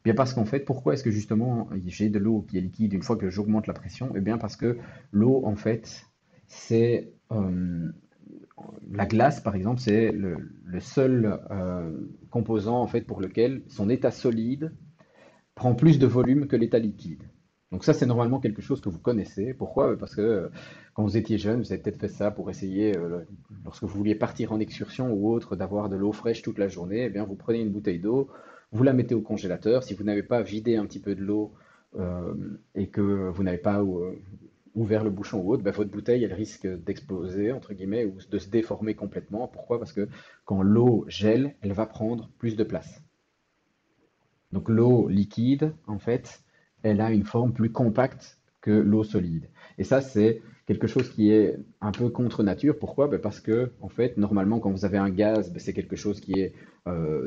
Bien parce qu'en fait, pourquoi est-ce que justement j'ai de l'eau qui est liquide une fois que j'augmente la pression? Eh bien parce que l'eau, en fait, c'est la glace, par exemple, c'est le seul composant en fait pour lequel son état solide prend plus de volume que l'état liquide. Donc ça, c'est normalement quelque chose que vous connaissez. Pourquoi? Parce que quand vous étiez jeune, vous avez peut-être fait ça pour essayer, lorsque vous vouliez partir en excursion ou autre, d'avoir de l'eau fraîche toute la journée. Eh bien, vous prenez une bouteille d'eau, vous la mettez au congélateur. Si vous n'avez pas vidé un petit peu de l'eau et que vous n'avez pas ouvert le bouchon ou autre, ben, votre bouteille, elle risque d'exploser, entre guillemets, ou de se déformer complètement. Pourquoi? Parce que quand l'eau gèle, elle va prendre plus de place. Donc l'eau liquide, en fait, elle a une forme plus compacte que l'eau solide. Et ça, c'est quelque chose qui est un peu contre nature. Pourquoi? Ben parce que, en fait, normalement, quand vous avez un gaz, ben c'est quelque chose qui est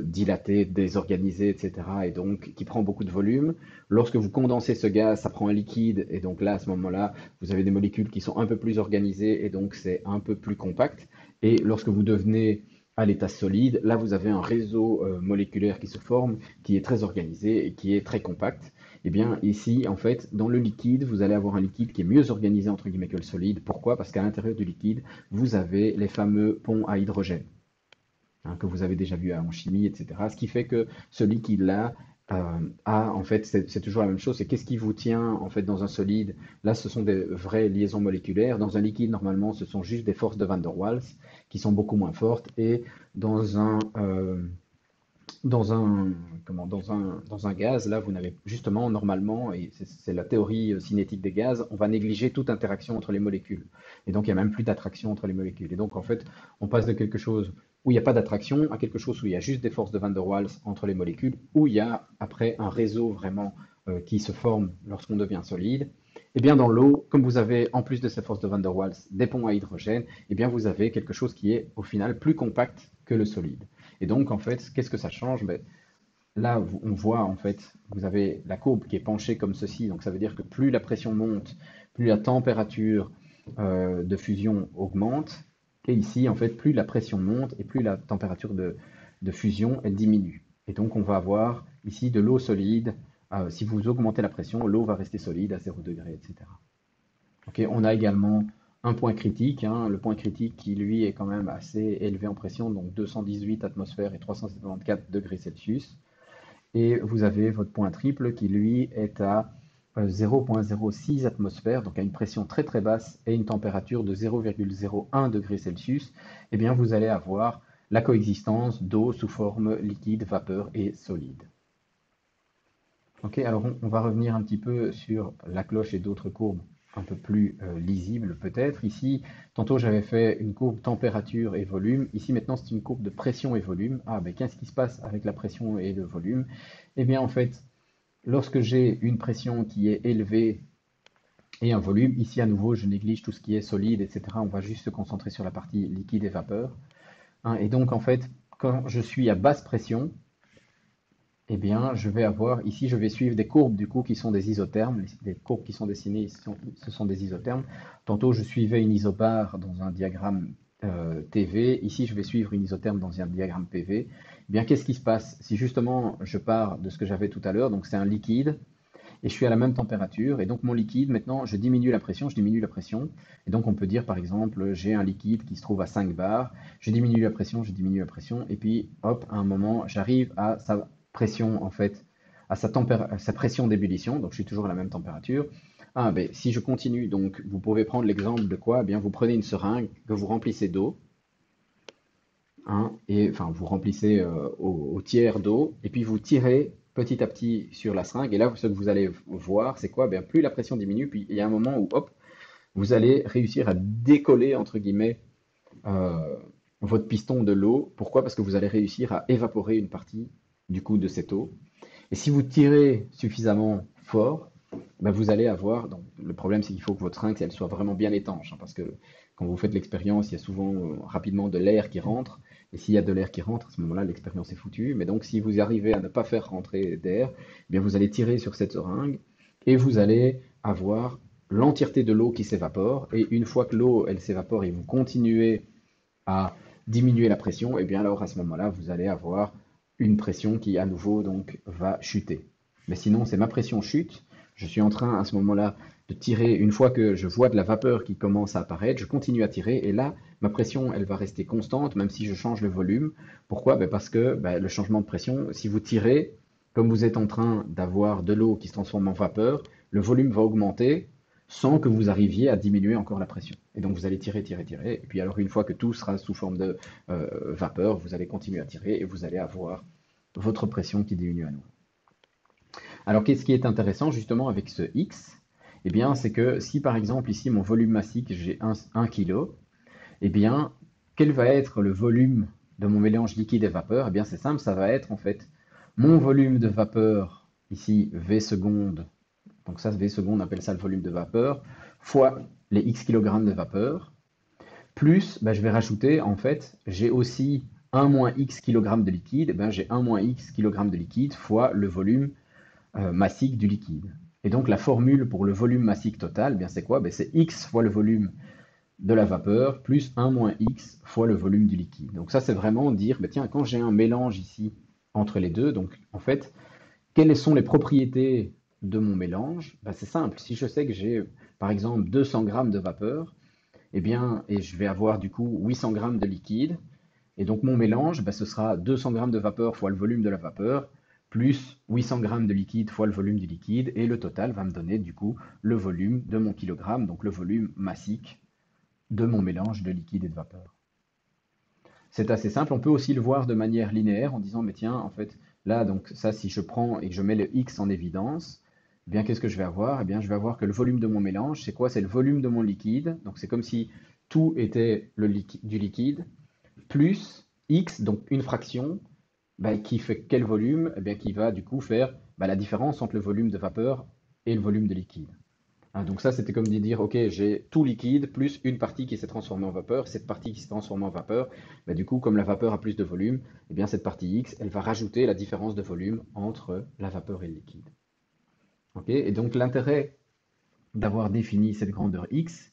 dilaté, désorganisé, etc. Et donc qui prend beaucoup de volume. Lorsque vous condensez ce gaz, ça prend un liquide. Et donc là, à ce moment-là, vous avez des molécules qui sont un peu plus organisées et donc c'est un peu plus compact. Et lorsque vous devenez à l'état solide, là, vous avez un réseau moléculaire qui se forme, qui est très organisé et qui est très compact. Eh bien, ici, en fait, dans le liquide, vous allez avoir un liquide qui est mieux organisé, entre guillemets, que le solide. Pourquoi? Parce qu'à l'intérieur du liquide, vous avez les fameux ponts à hydrogène, hein, que vous avez déjà vu en chimie, etc. Ce qui fait que ce liquide-là en fait, c'est toujours la même chose. C'est qu'est-ce qui vous tient, en fait, dans un solide? Là, ce sont des vraies liaisons moléculaires. Dans un liquide, normalement, ce sont juste des forces de Van der Waals qui sont beaucoup moins fortes. Et dans un, dans un, dans un gaz, là, vous n'avez justement, normalement, et c'est la théorie cinétique des gaz, on va négliger toute interaction entre les molécules. Et donc, il n'y a même plus d'attraction entre les molécules. Et donc, en fait, on passe de quelque chose où il n'y a pas d'attraction à quelque chose où il y a juste des forces de Van der Waals entre les molécules, où il y a après un réseau vraiment qui se forme lorsqu'on devient solide. Et bien, dans l'eau, comme vous avez en plus de ces forces de Van der Waals des ponts à hydrogène, et bien, vous avez quelque chose qui est au final plus compact que le solide. Et donc, en fait, qu'est-ce que ça change? Ben, là, on voit, en fait, vous avez la courbe qui est penchée comme ceci. Donc, ça veut dire que plus la pression monte, plus la température de fusion augmente. Et ici, en fait, plus la pression monte et plus la température de fusion, elle diminue. Et donc, on va avoir ici de l'eau solide. Si vous augmentez la pression, l'eau va rester solide à 0 degré, etc. Ok, on a également un point critique, hein, le point critique qui lui est quand même assez élevé en pression, donc 218 atmosphères et 374 degrés Celsius. Et vous avez votre point triple qui lui est à 0,06 atmosphères, donc à une pression très très basse et une température de 0,01 degrés Celsius. Eh bien, vous allez avoir la coexistence d'eau sous forme liquide, vapeur et solide. Ok, alors on va revenir un petit peu sur la cloche et d'autres courbes un peu plus lisibles peut-être. Ici, tantôt j'avais fait une courbe température et volume. Ici maintenant c'est une courbe de pression et volume. Ah, ben qu'est-ce qui se passe avec la pression et le volume? Eh bien en fait, lorsque j'ai une pression qui est élevée et un volume, ici à nouveau je néglige tout ce qui est solide, etc. On va juste se concentrer sur la partie liquide et vapeur, hein. Et donc en fait, quand je suis à basse pression, eh bien, je vais avoir, ici, je vais suivre des courbes, du coup, qui sont des isothermes. Les courbes qui sont dessinées, ici, ce sont des isothermes. Tantôt, je suivais une isobare dans un diagramme TV. Ici, je vais suivre une isotherme dans un diagramme PV. Eh bien, qu'est-ce qui se passe? Si justement, je pars de ce que j'avais tout à l'heure, donc c'est un liquide, et je suis à la même température, et donc mon liquide, maintenant, je diminue la pression, je diminue la pression. Et donc, on peut dire, par exemple, j'ai un liquide qui se trouve à 5 bars, je diminue la pression, je diminue la pression, et puis, hop, à un moment, j'arrive à sa pression, en fait, à sa pression d'ébullition, donc je suis toujours à la même température. Ah, ben, si je continue, donc, vous pouvez prendre l'exemple de quoi? Eh bien, vous prenez une seringue que vous remplissez d'eau, hein, et enfin vous remplissez au tiers d'eau, et puis vous tirez petit à petit sur la seringue, et là ce que vous allez voir, c'est quoi? Bien, plus la pression diminue, puis il y a un moment où hop, vous allez réussir à décoller entre guillemets euh, votre piston de l'eau. Pourquoi? Parce que vous allez réussir à évaporer une partie du coup de cette eau. Et si vous tirez suffisamment fort, ben, vous allez avoir. Donc, le problème, c'est qu'il faut que votre seringue elle soit vraiment bien étanche, hein, parce que quand vous faites l'expérience, il y a souvent rapidement de l'air qui rentre. Et s'il y a de l'air qui rentre, à ce moment-là, l'expérience est foutue. Mais donc, si vous arrivez à ne pas faire rentrer d'air, eh bien, vous allez tirer sur cette seringue et vous allez avoir l'entièreté de l'eau qui s'évapore. Et une fois que l'eau, elle s'évapore et vous continuez à diminuer la pression, et bien alors à ce moment-là, vous allez avoir une pression qui à nouveau donc va chuter. Mais sinon, c'est ma pression chute. Je suis en train à ce moment-là de tirer. Une fois que je vois de la vapeur qui commence à apparaître, je continue à tirer et là, ma pression, elle va rester constante même si je change le volume. Pourquoi? Ben parce que le changement de pression, si vous tirez, comme vous êtes en train d'avoir de l'eau qui se transforme en vapeur, le volume va augmenter sans que vous arriviez à diminuer encore la pression. Et donc vous allez tirer, tirer, tirer. Et puis alors une fois que tout sera sous forme de vapeur, vous allez continuer à tirer et vous allez avoir votre pression qui diminue à nouveau. Alors qu'est-ce qui est intéressant justement avec ce X? Eh bien c'est que si par exemple ici mon volume massique j'ai 1 kg, eh bien quel va être le volume de mon mélange liquide et vapeur? Eh bien c'est simple, ça va être en fait mon volume de vapeur, ici V secondes donc ça V second, on appelle ça le volume de vapeur, fois les X kilogrammes de vapeur, plus, je vais rajouter, en fait, j'ai aussi 1 moins X kilogrammes de liquide, j'ai 1 moins X kilogrammes de liquide fois le volume massique du liquide. Et donc la formule pour le volume massique total, c'est quoi? C'est X fois le volume de la vapeur plus 1 moins X fois le volume du liquide. Donc ça, c'est vraiment dire, tiens, quand j'ai un mélange ici entre les deux, donc en fait, quelles sont les propriétés de mon mélange? C'est simple, si je sais que j'ai par exemple 200 grammes de vapeur, et je vais avoir du coup 800 grammes de liquide, et donc mon mélange, ce sera 200 grammes de vapeur fois le volume de la vapeur, plus 800 grammes de liquide fois le volume du liquide, et le total va me donner du coup le volume de mon kilogramme, donc le volume massique de mon mélange de liquide et de vapeur. C'est assez simple, on peut aussi le voir de manière linéaire en disant, mais tiens, en fait, là, donc ça, si je prends et que je mets le X en évidence, qu'est-ce que je vais avoir? Je vais avoir que le volume de mon mélange, c'est quoi? C'est le volume de mon liquide, donc c'est comme si tout était du liquide, plus X, donc une fraction, qui fait quel volume? Qui va du coup faire la différence entre le volume de vapeur et le volume de liquide. Donc ça, c'était comme de dire, ok, j'ai tout liquide plus une partie qui s'est transformée en vapeur. Cette partie qui s'est transformée en vapeur, du coup, comme la vapeur a plus de volume, cette partie X, elle va rajouter la différence de volume entre la vapeur et le liquide. Ok, et donc l'intérêt d'avoir défini cette grandeur X,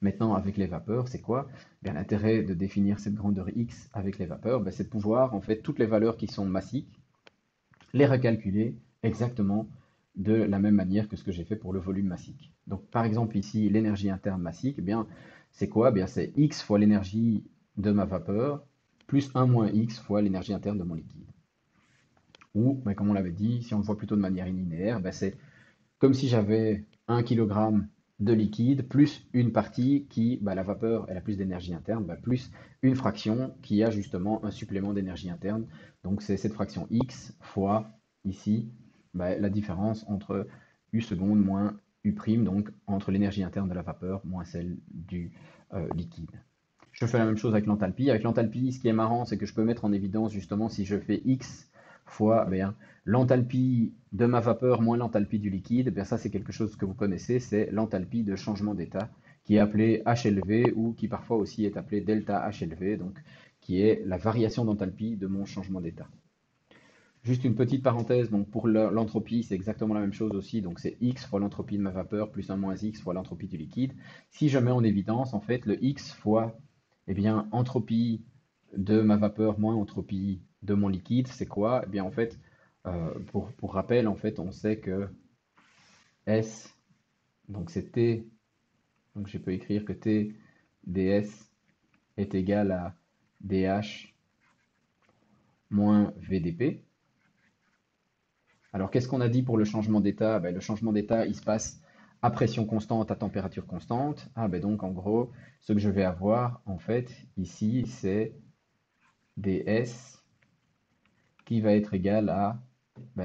maintenant avec les vapeurs, c'est quoi? L'intérêt de définir cette grandeur X avec les vapeurs, c'est de pouvoir, en fait, toutes les valeurs qui sont massiques, les recalculer exactement de la même manière que ce que j'ai fait pour le volume massique. Donc, par exemple, ici, l'énergie interne massique, c'est quoi? C'est X fois l'énergie de ma vapeur plus 1 moins X fois l'énergie interne de mon liquide. Ou, comme on l'avait dit, si on le voit plutôt de manière linéaire, c'est comme si j'avais 1 kg de liquide plus une partie qui, la vapeur, elle a plus d'énergie interne, plus une fraction qui a justement un supplément d'énergie interne. Donc c'est cette fraction x fois ici la différence entre U seconde moins U prime, donc entre l'énergie interne de la vapeur moins celle du liquide. Je fais la même chose avec l'enthalpie. Avec l'enthalpie, ce qui est marrant, c'est que je peux mettre en évidence justement si je fais x fois l'enthalpie de ma vapeur moins l'enthalpie du liquide, ça c'est quelque chose que vous connaissez, c'est l'enthalpie de changement d'état, qui est appelée HLV ou qui parfois aussi est appelée delta HLV, donc qui est la variation d'enthalpie de mon changement d'état. Juste une petite parenthèse, donc pour l'entropie, c'est exactement la même chose aussi, donc c'est x fois l'entropie de ma vapeur plus 1 moins x fois l'entropie du liquide. Si je mets en évidence, en fait, le x fois, entropie de ma vapeur moins entropie de mon liquide, c'est quoi? En fait, pour rappel, en fait, on sait que S, donc c'est T, donc je peux écrire que T ds est égal à dH moins VdP. Alors, qu'est-ce qu'on a dit pour le changement d'état? Le changement d'état, il se passe à pression constante, à température constante. Donc, en gros, ce que je vais avoir, en fait, ici, c'est ds qui va être égal à,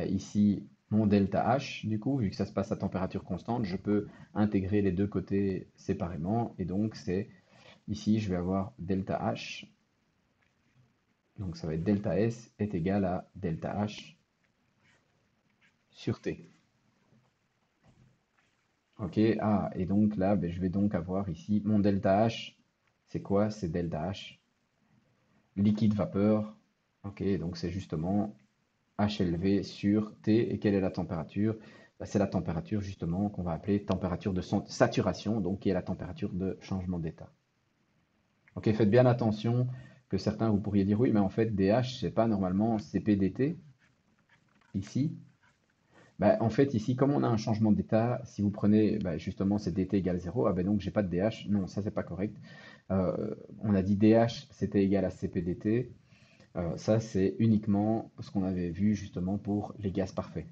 ici, mon delta H. Du coup, vu que ça se passe à température constante, je peux intégrer les deux côtés séparément. Et donc, ici, je vais avoir delta H. Donc, ça va être delta S est égal à delta H sur T. Ok, et donc là, je vais donc avoir ici mon delta H. C'est quoi? C'est delta H. Liquide vapeur. Ok, donc c'est justement HLV sur T. Et quelle est la température? C'est la température justement qu'on va appeler température de saturation, donc qui est la température de changement d'état. Ok, faites bien attention que certains vous pourriez dire oui, mais en fait DH, c'est pas normalement CPDT ici. En fait, ici, comme on a un changement d'état, si vous prenez justement c'est dt égale 0, donc j'ai pas de dH. Non, ça c'est pas correct. On a dit dH c'était égal à CPdt. Ça c'est uniquement ce qu'on avait vu justement pour les gaz parfaits.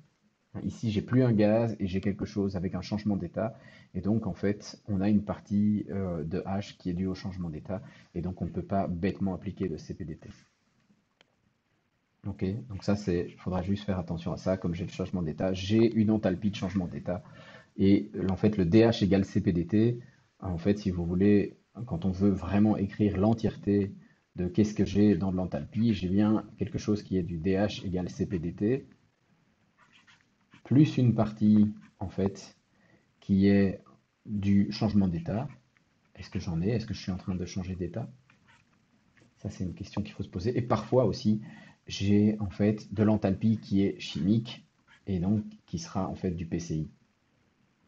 Ici, j'ai plus un gaz et j'ai quelque chose avec un changement d'état. Et donc, en fait, on a une partie de H qui est due au changement d'état. Et donc, on ne peut pas bêtement appliquer le CPdt. Ok, donc ça il faudra juste faire attention à ça, comme j'ai le changement d'état, j'ai une enthalpie de changement d'état, et en fait le dH égale CPdt, en fait si vous voulez, quand on veut vraiment écrire l'entièreté de qu'est-ce que j'ai dans l'enthalpie, j'ai bien quelque chose qui est du dH égale CPdt, plus une partie en fait, qui est du changement d'état. Est-ce que j'en ai? Est-ce que je suis en train de changer d'état? Ça, c'est une question qu'il faut se poser. Et parfois aussi, j'ai en fait de l'enthalpie qui est chimique et donc qui sera en fait du PCI.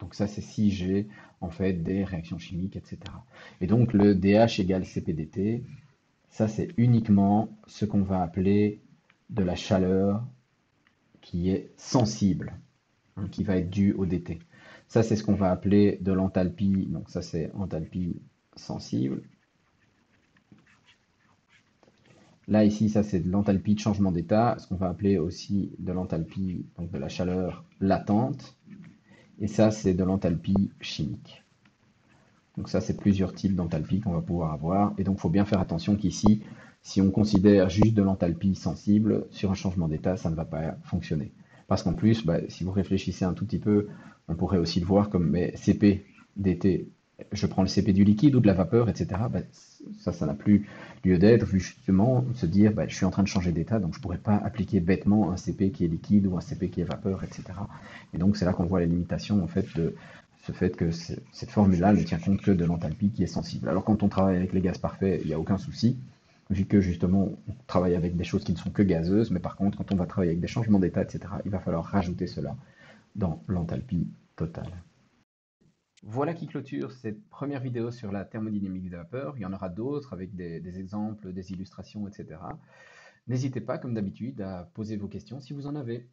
Donc ça, c'est si j'ai en fait des réactions chimiques, etc. Et donc le DH égale CPDT, ça c'est uniquement ce qu'on va appeler de la chaleur qui est sensible, hein, qui va être due au DT. Ça, c'est ce qu'on va appeler de l'enthalpie. Donc ça, c'est enthalpie sensible. Là, ici, ça, c'est de l'enthalpie de changement d'état, ce qu'on va appeler aussi de l'enthalpie, donc de la chaleur latente. Et ça, c'est de l'enthalpie chimique. Donc ça, c'est plusieurs types d'enthalpie qu'on va pouvoir avoir. Et donc, il faut bien faire attention qu'ici, si on considère juste de l'enthalpie sensible sur un changement d'état, ça ne va pas fonctionner. Parce qu'en plus, bah, si vous réfléchissez un tout petit peu, on pourrait aussi le voir comme mais CP dt. Je prends le CP du liquide ou de la vapeur, etc. Bah, ça n'a plus lieu d'être, vu justement se dire bah, je suis en train de changer d'état, donc je ne pourrais pas appliquer bêtement un CP qui est liquide ou un CP qui est vapeur, etc. Et donc c'est là qu'on voit les limitations en fait de ce fait que cette formule-là ne tient compte que de l'enthalpie qui est sensible. Alors quand on travaille avec les gaz parfaits, il n'y a aucun souci, vu que justement on travaille avec des choses qui ne sont que gazeuses, mais par contre quand on va travailler avec des changements d'état, etc., il va falloir rajouter cela dans l'enthalpie totale. Voilà qui clôture cette première vidéo sur la thermodynamique de vapeur. Il y en aura d'autres avec des exemples, des illustrations, etc. N'hésitez pas, comme d'habitude, à poser vos questions si vous en avez.